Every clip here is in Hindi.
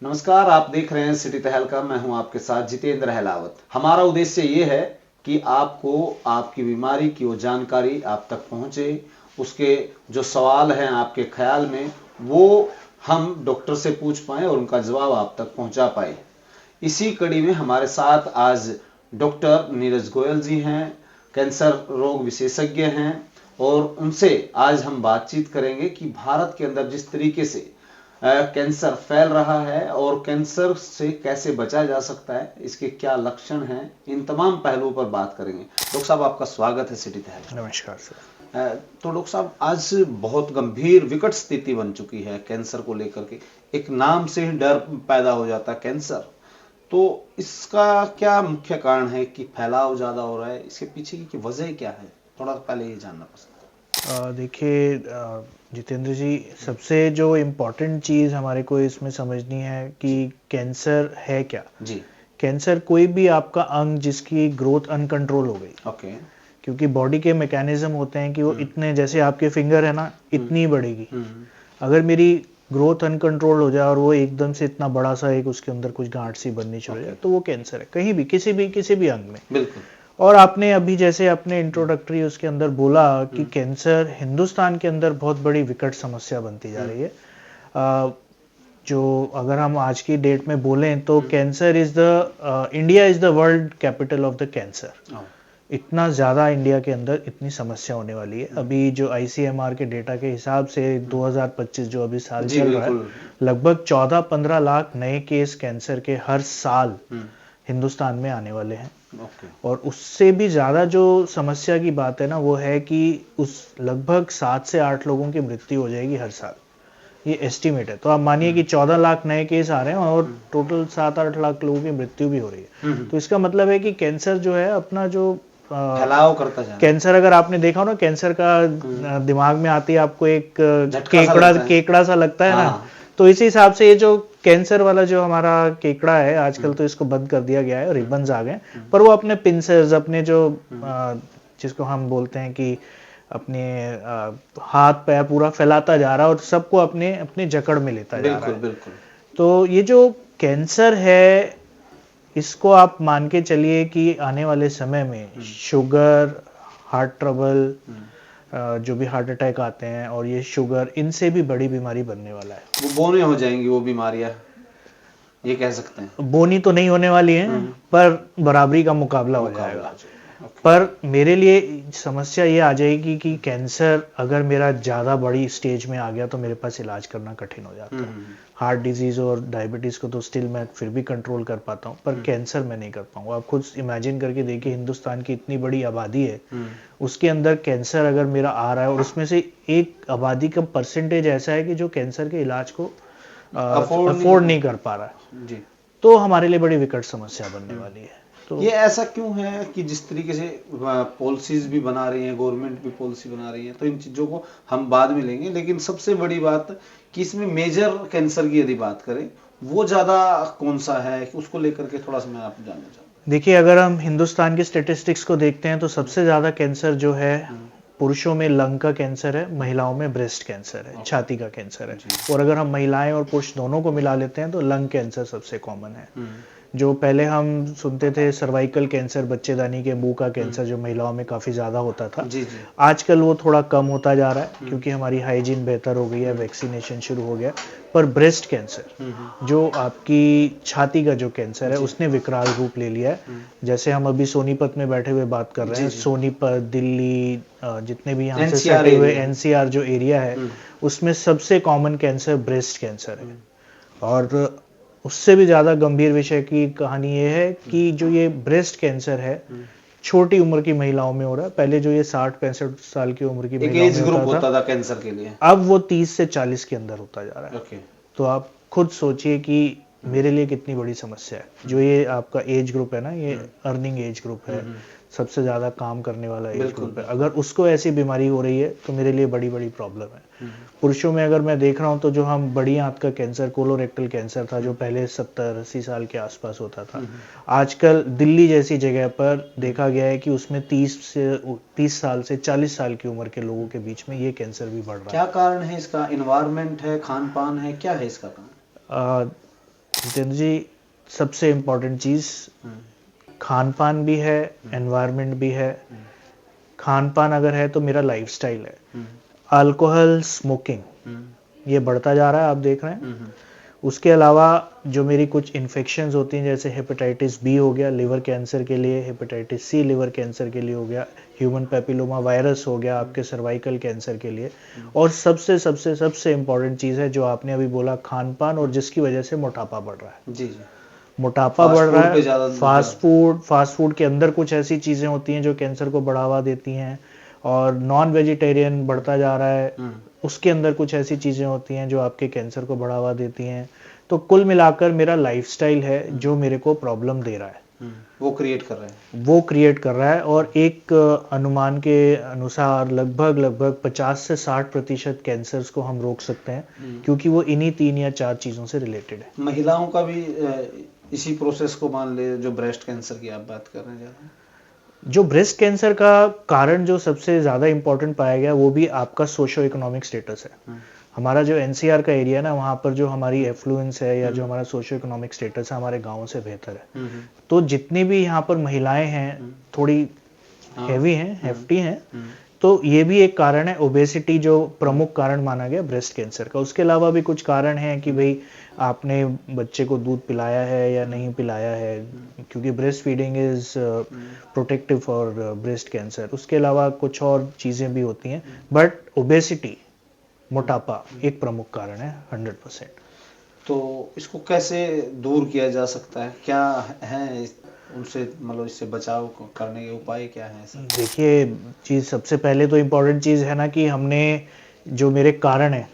नमस्कार, आप देख रहे हैं सिटी तहलका। मैं हूं आपके साथ जितेंद्र हलावत। हमारा उद्देश्य ये है कि आपको आपकी बीमारी की वो जानकारी आप तक पहुंचे, उसके जो सवाल हैं आपके ख्याल में वो हम डॉक्टर से पूछ पाएं और उनका जवाब आप तक पहुंचा पाए। इसी कड़ी में हमारे साथ आज डॉक्टर नीरज गोयल जी हैं, कैंसर रोग विशेषज्ञ हैं, और उनसे आज हम बातचीत करेंगे कि भारत के अंदर जिस तरीके से कैंसर फैल रहा है और कैंसर से कैसे बचा जा सकता है, इसके क्या लक्षण हैं, इन तमाम पहलुओं पर बात करेंगे। डॉक्टर साहब, आपका स्वागत है सिटी तहलका। नमस्कार सर। तो डॉक्टर साहब, आज बहुत गंभीर विकट स्थिति बन चुकी है कैंसर को लेकर के। एक नाम से ही डर पैदा हो जाता है कैंसर। तो इसका क्या मुख्य कारण है कि फैलाव ज्यादा हो रहा है? इसके पीछे की वजह क्या है, थोड़ा पहले ये जानना पसंद। देखिए जितेंद्र जी, सबसे जो इम्पोर्टेंट चीज़ हमारे को इसमें समझनी है कि कैंसर है क्या जी। कैंसर कोई भी आपका अंग जिसकी ग्रोथ अनकंट्रोल हो गई। ओके। क्योंकि बॉडी के मैकेनिज्म होते हैं कि वो इतने, जैसे आपके फिंगर है ना, इतनी बढ़ेगी। अगर मेरी ग्रोथ अनकंट्रोल हो जाए और वो एकदम से इतना बड़ा सा एक उसके अंदर कुछ गांठ सी बननी शुरू हो जाए, तो वो कैंसर है, कहीं भी किसी भी अंग में। बिल्कुल। और आपने अभी जैसे अपने इंट्रोडक्टरी उसके अंदर बोला कि कैंसर हिंदुस्तान के अंदर बहुत बड़ी विकट समस्या बनती जा रही है। जो अगर हम आज की डेट में बोलें तो cancer is the India is the world capital of the cancer. इतना ज़्यादा इंडिया के अंदर इतनी समस्या होने वाली है। अभी जो ICMR के डेटा के हिसाब से 2025 जो अभी साल चल रहा है, लगभग 14-15 लाख नए केस कैंसर के हर साल हिंदुस्तान में आने वाले हैं। और उससे भी ज़्यादा जो समस्या की बात है ना, वो है कि उस लगभग 7 से 8 लोगों की मृत्यु हो जाएगी हर साल, ये एस्टिमेट है। तो आप मानिए कि 14 लाख नए केस आ रहे हैं और टोटल 7-8 लाख लोगों की मृत्यु भी हो रही है। तो इसका मतलब है कि कैंसर जो है अपना जो फैलाव करता जा रहा है। कैंसर, अगर आपने देखा हो ना, कैंसर का दिमाग में आती है आपको एक केकड़ा सा लगता है ना, तो इसी हिसाब से ये जो कैंसर वाला जो हमारा केकड़ा है, आजकल तो इसको बंद कर दिया गया है, रिबन्स आ गए, पर वो अपने पिंसेस, अपने जो जिसको हम बोलते हैं कि अपने हाथ पैर पूरा फैलाता जा रहा है और सबको अपने अपने जकड़ में लेता जा रहा है। बिल्कुल। तो ये जो कैंसर है, इसको आप मान के चलिए कि आने वाले समय में शुगर, हार्ट ट्रबल, जो भी हार्ट अटैक आते हैं और ये शुगर, इनसे भी बड़ी बीमारी बनने वाला है। वो बोने हो जाएंगी वो बीमारियां, ये कह सकते हैं। बोनी तो नहीं होने वाली है, पर बराबरी का मुकाबला हो जाएगा। पर मेरे लिए समस्या ये आ जाएगी कि कैंसर अगर मेरा ज़्यादा बड़ी स्टेज में आ गया तो मेरे पास इलाज करना कठिन हो जाता है। हार्ट डिजीज़ और डायबिटीज़ को तो स्टिल मैं फिर भी कंट्रोल कर पाता हूँ, पर कैंसर मैं नहीं कर पाऊंगा। आप खुद इमेजिन करके देखिए, हिंदुस्तान की इतनी बड़ी आबादी है, उसके अंदर कैंसर अगर मेरा आ रहा है और उसमें से एक आबादी का परसेंटेज ऐसा है कि जो कैंसर के इलाज को अफोर्ड नहीं कर पा रहा है जी, तो हमारे लिए बड़ी विकट समस्या बनने वाली है। तो ये ऐसा क्यों है कि जिस तरीके से पॉलिसीज भी बना रही है, गवर्नमेंट भी पॉलिसी बना रही है, तो इन चीज़ों को हम बाद में लेंगे, लेकिन सबसे बड़ी बात कि इसमें मेजर कैंसर की यदि बात करें, वो ज़्यादा कौन सा है, कि उसको लेकर के थोड़ा सा मैं आप जानना चाहूँगा। देखिए, अगर हम हिंदुस्तान के स्टेटिस्टिक्स को देखते हैं तो सबसे ज़्यादा कैंसर जो है पुरुषों में लंग का कैंसर है, महिलाओं में ब्रेस्ट कैंसर है, छाती का कैंसर है। और अगर हम महिलाएं और पुरुष दोनों को मिला लेते हैं तो लंग कैंसर सबसे कॉमन है। जो पहले हम सुनते थे सर्वाइकल कैंसर, बच्चेदानी के मुंह का कैंसर, जो महिलाओं में काफ़ी ज़्यादा होता था, आजकल वो थोड़ा कम होता जा रहा है क्योंकि हमारी हाइजीन बेहतर हो गई है, वैक्सीनेशन शुरू हो गया। पर ब्रेस्ट कैंसर, जो आपकी छाती का जो कैंसर है, उसने विकराल रूप ले लिया है। जैसे हम अभी सोनीपत में बैठे हुए बात कर रहे हैं, सोनीपत, दिल्ली, जितने भी यहाँ से सटे हुए NCR जो एरिया है, उसमें सबसे कॉमन कैंसर ब्रेस्ट कैंसर है। और उससे भी ज़्यादा गंभीर विषय की कहानी ये है कि जो ये ब्रेस्ट कैंसर है, छोटी उम्र की महिलाओं में हो रहा है। पहले जो ये 60-65 साल की उम्र की महिलाओं में होता था कैंसर के लिए, अब वो 30 से 40 के अंदर होता जा रहा है। तो आप खुद सोचिए कि मेरे लिए कितनी बड़ी समस्या है। जो ये आपका एज ग्रुप है ना, ये अर्निंग एज ग्रुप है, सबसे ज़्यादा काम करने वाला एज ग्रुप है। अगर उसको ऐसी बीमारी हो रही है तो मेरे लिए बड़ी बड़ी प्रॉब्लम है। पुरुषों में अगर मैं देख रहा हूँ तो जो हम बड़ी आंत का कैंसर, कोलोरेक्टल कैंसर था, जो पहले 70-80 साल के आसपास होता था, आजकल दिल्ली जैसी जगह पर देखा गया है कि उसमें 30 साल से 40 साल की उम्र के लोगों के बीच में ये कैंसर भी बढ़ रहा है। क्या कारण है इसका? इन्वायरमेंट है, खान पान है, क्या है इसका कारण? जितेंद्र जी, सबसे इम्पोर्टेंट चीज़ खान पान भी है, एनवायरनमेंट भी है। खान पान अगर है तो मेरा लाइफस्टाइल है। अल्कोहल, स्मोकिंग ये बढ़ता जा रहा है, आप देख रहे हैं। उसके अलावा जो मेरी कुछ इन्फेक्शंस होती हैं, जैसे हेपेटाइटिस बी हो गया लिवर कैंसर के लिए, हेपेटाइटिस सी लिवर कैंसर के लिए हो गया, ह्यूमन पैपिलोमा वायरस हो गया आपके सर्वाइकल कैंसर के लिए। और सबसे सबसे सबसे इम्पॉर्टेंट चीज़ है जो आपने अभी बोला, खान पान, और जिसकी वजह से मोटापा बढ़ रहा है। जी जी, मोटापा बढ़ रहा है, फास्ट फूड के अंदर कुछ ऐसी चीज़ें होती हैं जो कैंसर को बढ़ावा देती हैं, और नॉन वेजिटेरियन बढ़ता जा रहा है, उसके अंदर कुछ ऐसी चीज़ें होती हैं जो आपके कैंसर को बढ़ावा देती हैं। तो कुल मिलाकर मेरा लाइफस्टाइल है जो मेरे को प्रॉब्लम दे रहा है, वो क्रिएट कर रहा है। और एक अनुमान के अनुसार लगभग 50 से 60% कैंसर्स को हम रोक सकते हैं, क्योंकि वो इन्हीं 3 या 4 चीज़ों से रिलेटेड है। महिलाओं का भी इसी प्रोसेस को मान ले, जो ब्रेस्ट कैंसर की आप बात कर रहे हैं। जो ब्रेस्ट कैंसर का कारण जो सबसे ज़्यादा इम्पोर्टेंट पाया गया, वो भी आपका सोशो इकोनॉमिक स्टेटस है। हमारा जो एनसीआर का एरिया है ना, वहाँ पर जो हमारी एफ्लुएंस है या जो हमारा सोशो इकोनॉमिक स्टेटस है, हमारे गाँव से बेहतर है। तो जितनी भी यहाँ पर महिलाएं हैं थोड़ी हैवी हैं, हेफ्टी हैं, तो ये भी एक कारण है। ओबेसिटी जो प्रमुख कारण माना गया ब्रेस्ट कैंसर का। उसके अलावा भी कुछ कारण हैं कि भाई आपने बच्चे को दूध पिलाया है या नहीं पिलाया है, क्योंकि breast feeding is protective for breast cancer. उसके अलावा कुछ और चीज़ें भी होती हैं, बट ओबेसिटी, मोटापा एक प्रमुख कारण है 100%। तो इसको कैसे दूर किया जा सकता है, क्या है उनसे, मतलब इससे बचाव करने के उपाय क्या हैं? देखिए, चीज़ सबसे पहले तो इम्पोर्टेंट चीज़ है ना कि हमने जो मेरे कारण है,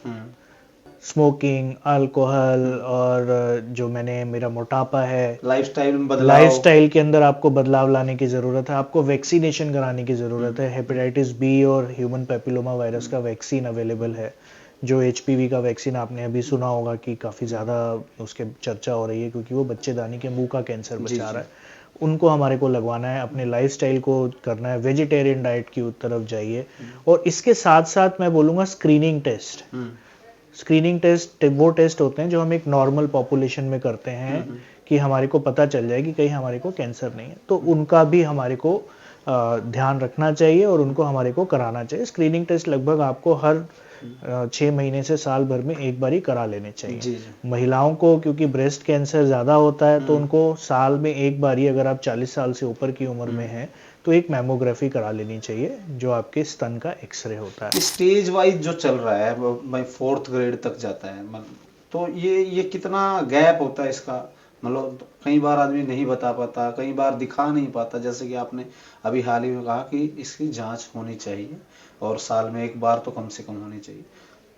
स्मोकिंग, अल्कोहल, और जो मेरा मोटापा है, लाइफस्टाइल के अंदर आपको बदलाव लाने की ज़रूरत है। आपको वैक्सीनेशन कराने की ज़रूरत है। हेपेटाइटिस बी और ह्यूमन पैपिलोमा वायरस का वैक्सीन अवेलेबल है। जो एचपीवी का वैक्सीन आपने अभी सुना होगा कि काफ़ी ज़्यादा उसके चर्चा हो रही है, क्योंकि वो बच्चेदानी के मुंह का कैंसर बचा रहा है। उनको हमारे को लगवाना है, अपने लाइफस्टाइल को करना है, वेजिटेरियन डाइट की तरफ जाइए। और इसके साथ साथ मैं बोलूँगा स्क्रीनिंग टेस्ट वो टेस्ट होते हैं जो हम एक नॉर्मल पॉपुलेशन में करते हैं, कि हमारे को पता चल जाए कि कहीं हमारे को कैंसर नहीं है। तो उनका भी हमारे को ध्यान रखना चाहिए और उनको हमारे को कराना चाहिए। स्क्रीनिंग टेस्ट लगभग आपको हर 6 महीने से साल भर में एक बार ही करा लेने चाहिए। जी। महिलाओं को क्योंकि ब्रेस्ट कैंसर ज़्यादा होता है, तो उनको साल में एक बार ही, अगर आप 40 साल से ऊपर की उम्र में हैं, तो एक मैमोग्राफी करा लेनी चाहिए, जो आपके स्तन का एक्सरे होता है। स्टेज वाइज जो चल रहा है, भाई 4th ग्रेड तक जाता है, तो ये कितना गैप होता है इसका? मतलब कई बार आदमी नहीं बता पाता, कई बार दिखा नहीं पाता, जैसे कि आपने अभी हाल ही में कहा कि इसकी जांच होनी चाहिए और साल में एक बार तो कम से कम होनी चाहिए।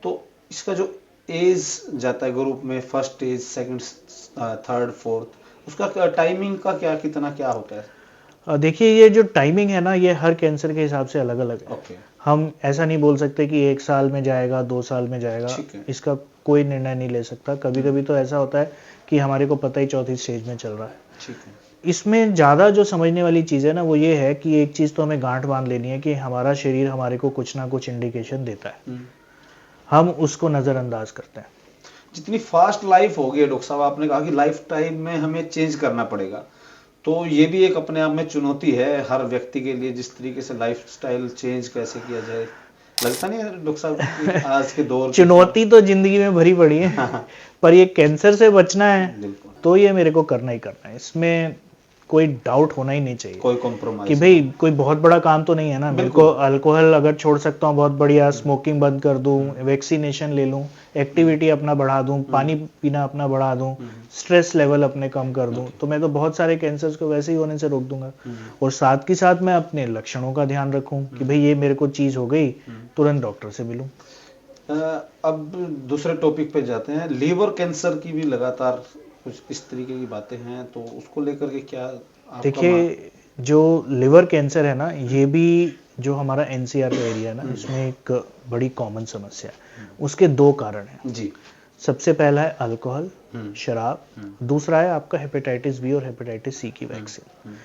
तो इसका जो एज जाता है ग्रुप में, फर्स्ट एज, सेकंड, थर्ड, फोर्थ, उसका टाइमिंग का कितना होता है? देखिए, ये जो टाइमिंग है ना, ये हर कैंसर के हिसाब से अलग अलग है। ओके। हम ऐसा नहीं बोल सकते कि 1 साल में जाएगा, 2 साल में जाएगा, इसका कोई निर्णय नहीं ले सकता। कभी कभी तो ऐसा होता है कि हमारे को पता ही 4थी स्टेज में चल रहा है। ठीक है। इसमें ज़्यादा जो समझने वाली चीज़ है ना, वो ये है कि एक चीज़ तो हमें गांठ बांध लेनी है कि हमारा शरीर हमारे को कुछ ना कुछ इंडिकेशन देता है, हम उसको नज़रअंदाज करते हैं। जितनी फास्ट लाइफ हो गई डॉक्टर साहब, आपने कहा कि लाइफ टाइम में हमें चेंज करना पड़ेगा, तो ये भी एक अपने आप में चुनौती है हर व्यक्ति के लिए, जिस तरीके से लाइफ स्टाइल चेंज कैसे किया जाए। लगता नहीं है डॉक्टर साहब आज के दौर चुनौती तो जिंदगी में भरी पड़ी है, पर ये कैंसर से बचना है तो ये मेरे को करना ही करना है। इसमें कोई डाउट होना ही नहीं चाहिए, कोई कॉम्प्रोमाइज कि भाई कोई बहुत बड़ा काम तो नहीं है ना। मेरे को अल्कोहल अगर छोड़ सकता हूँ बहुत बढ़िया, स्मोकिंग बंद कर दूं, वैक्सीनेशन ले लूं, एक्टिविटी अपना बढ़ा दूं, पानी पीना अपना बढ़ा दूं, स्ट्रेस लेवल अपने कम कर दूं, तो मैं तो बहुत सारे कैंसर्स को वैसे ही होने से रोक दूंगा। और साथ के साथ मैं अपने लक्षणों का ध्यान रखूं कि भाई ये मेरे को चीज हो गई, तुरंत डॉक्टर से मिलूं। अब दूसरे टॉपिक पे जाते हैं। लीवर कैंसर की भी लगातार कुछ इस तरीके की बातें हैं, तो उसको लेकर के क्या? देखिए, जो लिवर कैंसर है ना, ये भी जो हमारा एनसीआर का एरिया है ना, इसमें एक बड़ी कॉमन समस्या है। उसके 2 कारण हैं जी। सबसे पहला है अल्कोहल, शराब, दूसरा है आपका हेपेटाइटिस बी और हेपेटाइटिस सी की वैक्सीन।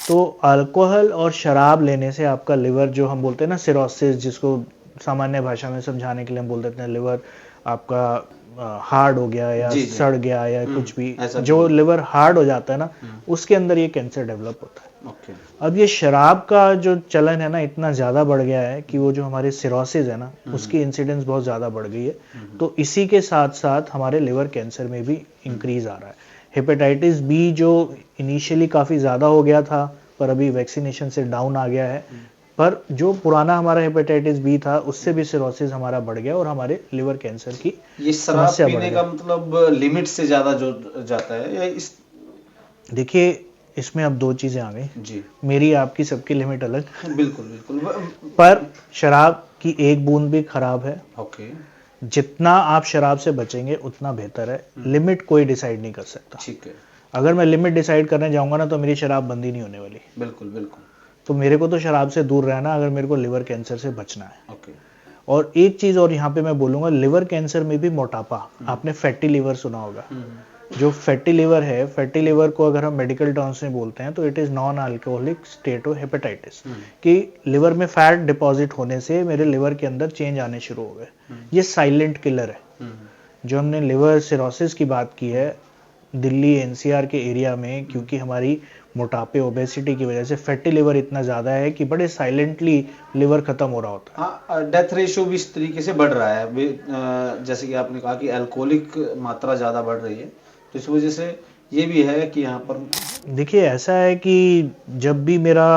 तो अल्कोहल और शराब लेने से आपका लिवर, जो हम बोलते हैं ना सिरोसिस, जिसको सामान्य भाषा में समझाने के लिए हम बोल देते हैं लिवर आपका हार्ड हो गया या जी, जी। सड़ गया या कुछ भी, ऐसा जो लिवर हार्ड हो जाता है ना, उसके अंदर ये कैंसर डेवलप होता है। ओके। अब ये शराब का जो चलन है ना इतना ज़्यादा बढ़ गया है कि वो जो हमारे सिरोसिस है ना उसकी इंसिडेंस बहुत ज़्यादा बढ़ गई है। तो इसी के साथ साथ हमारे लिवर कैंसर में भी इंक्रीज आ रहा है। हेपेटाइटिस बी जो इनिशियली काफ़ी ज़्यादा हो गया था पर अभी वैक्सीनेशन से डाउन आ गया है, पर जो पुराना हमारा हेपेटाइटिस बी था उससे भी सिरोसिस हमारा बढ़ गया और हमारे लिवर कैंसर की ये शराब समस्या बढ़ पीने का गई। मतलब लिमिट से ज्यादा जो जाता है या इस देखिए इसमें अब दो चीज़ें आ गई, जी मेरी आपकी सबकी लिमिट अलग, बिल्कुल बिल्कुल पर शराब की एक बूंद भी खराब है। ओके जितना आप शराब से बचेंगे उतना बेहतर है। लिमिट कोई डिसाइड नहीं कर सकता। ठीक है अगर मैं लिमिट डिसाइड करने जाऊंगा ना तो मेरी शराब बंद ही नहीं होने वाली। बिल्कुल बिल्कुल तो मेरे को तो शराब से दूर रहना अगर मेरे को लिवर कैंसर से बचना है। ओके और एक चीज और यहाँ पे मैं बोलूंगा, लिवर कैंसर में भी मोटापा, आपने फैटी लिवर सुना होगा। जो फैटी लिवर है, फैटी लिवर को अगर हम मेडिकल टर्म्स में बोलते हैं तो इट इज नॉन अल्कोहलिक स्टेटोहेपेटाइटिस, कि लिवर में फैट डिपॉजिट होने से मेरे लिवर के अंदर चेंज आने शुरू हो गए। ये साइलेंट किलर है। जो हमने लिवर सिरोसिस की बात की है, दिल्ली एनसीआर के एरिया में क्योंकि हमारी मोटापे ओबेसिटी की वजह से फैटी लिवर इतना ज़्यादा है कि बड़े साइलेंटली लिवर खत्म हो रहा होता है। हाँ डेथ रेशियो भी इस तरीके से बढ़ रहा है जैसे कि आपने कहा कि अल्कोहलिक मात्रा ज़्यादा बढ़ रही है, तो इस वजह से ये भी है कि यहाँ पर देखिए ऐसा है कि जब भी मेरा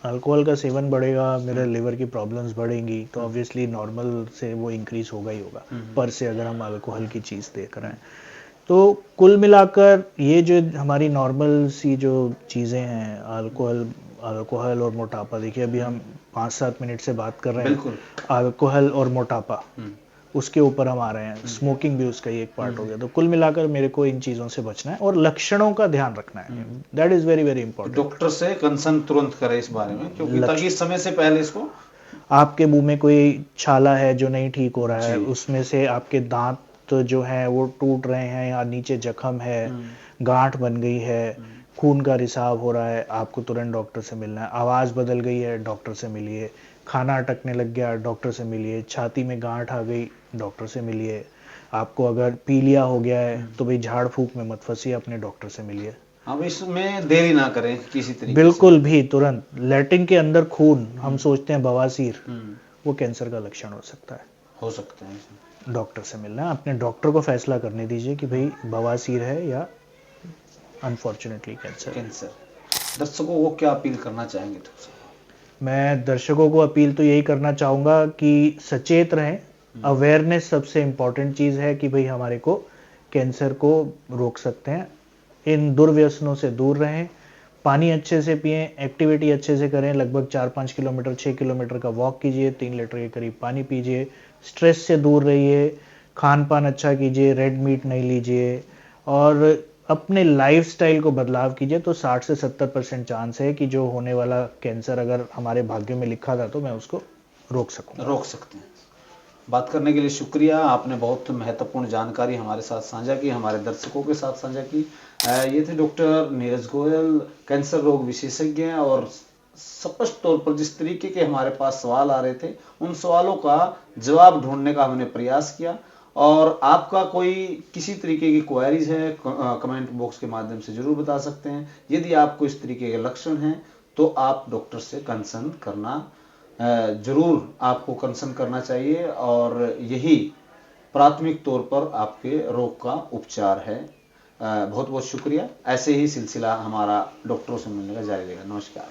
अल्कोहल का सेवन बढ़ेगा, मेरे लिवर की प्रॉब्लम्स बढ़ेंगी, तो ऑब्वियसली नॉर्मल से वो इंक्रीज होगा ही होगा पर से, अगर हम अल्कोहल की चीज़ देख रहे हैं। तो कुल मिलाकर ये जो हमारी नॉर्मल सी जो चीज़ें हैं, अल्कोहल और मोटापा, देखिए अभी हम 5-7 मिनट से बात कर रहे हैं बिल्कुल अल्कोहल और मोटापा, उसके ऊपर हम आ रहे हैं। स्मोकिंग भी उसका ही एक पार्ट हो गया। तो कुल मिलाकर मेरे को इन चीज़ों से बचना है और लक्षणों का ध्यान रखना है। That is very very important. Doctor से कंसर्न तुरंत करें इस बारे में, क्योंकि ताकि समय से पहले इसको, आपके मुंह में कोई छाला है जो नहीं ठीक हो रहा है, जी। उसमें से आपके दांत जो हैं वो टूट रहे हैं या नीचे जख्म है, गांठ बन गई है, खून का रिसाव हो रहा है, आपको तुरंत डॉक्टर से मिलना है। आवाज़ बदल गई है, डॉक्टर से मिलिए। खाना अटकने लग गया, डॉक्टर से मिलिए। छाती में गांठ आ गई, डॉक्टर से मिलिए। आपको अगर पीलिया हो गया है तो भाई झाड़ फूक में मत फंसिए, अपने डॉक्टर से मिलिए। अब इसमें देरी ना करें किसी तरीके बिल्कुल भी, तुरंत। लैट्रिन के अंदर खून, हम सोचते हैं बवासीर, वो कैंसर का लक्षण हो सकता है। हो सकता है। डॉक्टर से मिलना है, अपने डॉक्टर को फैसला करने दीजिए कि भाई बवासीर है या अनफॉर्चुनेटली कैंसर। दर्शकों को क्या अपील करना चाहेंगे? मैं दर्शकों को अपील तो यही करना चाहूँगा कि सचेत रहें। अवेयरनेस सबसे इम्पॉर्टेंट चीज़ है कि भाई हमारे को कैंसर को रोक सकते हैं। इन दुर्व्यसनों से दूर रहें, पानी अच्छे से पिएं, एक्टिविटी अच्छे से करें। लगभग 4-5 किलोमीटर 6 किलोमीटर का वॉक कीजिए, 3 लीटर के करीब पानी पीजिए, स्ट्रेस से दूर रहिए, खान पान अच्छा कीजिए, रेड मीट नहीं लीजिए और अपने लाइफस्टाइल को बदलाव कीजिए। तो 60 से 70% चांस है कि जो होने वाला कैंसर अगर हमारे भाग्य में लिखा था तो मैं उसको रोक सकते हैं। बात करने के लिए शुक्रिया। आपने बहुत महत्वपूर्ण जानकारी हमारे साथ साझा की, हमारे दर्शकों के साथ साझा की। ये थे डॉक्टर नीरज गोयल, कैंसर रोग विशेषज्ञ हैं, और स्पष्ट तौर पर जिस तरीके के हमारे पास सवाल आ रहे थे उन सवालों का जवाब ढूंढने का हमने प्रयास किया। और आपका कोई किसी तरीके की क्वेरीज है, कमेंट बॉक्स के माध्यम से जरूर बता सकते हैं। यदि आपको इस तरीके के लक्षण हैं तो आप डॉक्टर से कंसर्न करना जरूर आपको कंसर्न करना चाहिए, और यही प्राथमिक तौर पर आपके रोग का उपचार है। बहुत बहुत शुक्रिया। ऐसे ही सिलसिला हमारा डॉक्टरों से मिलने का जारी रहेगा। नमस्कार।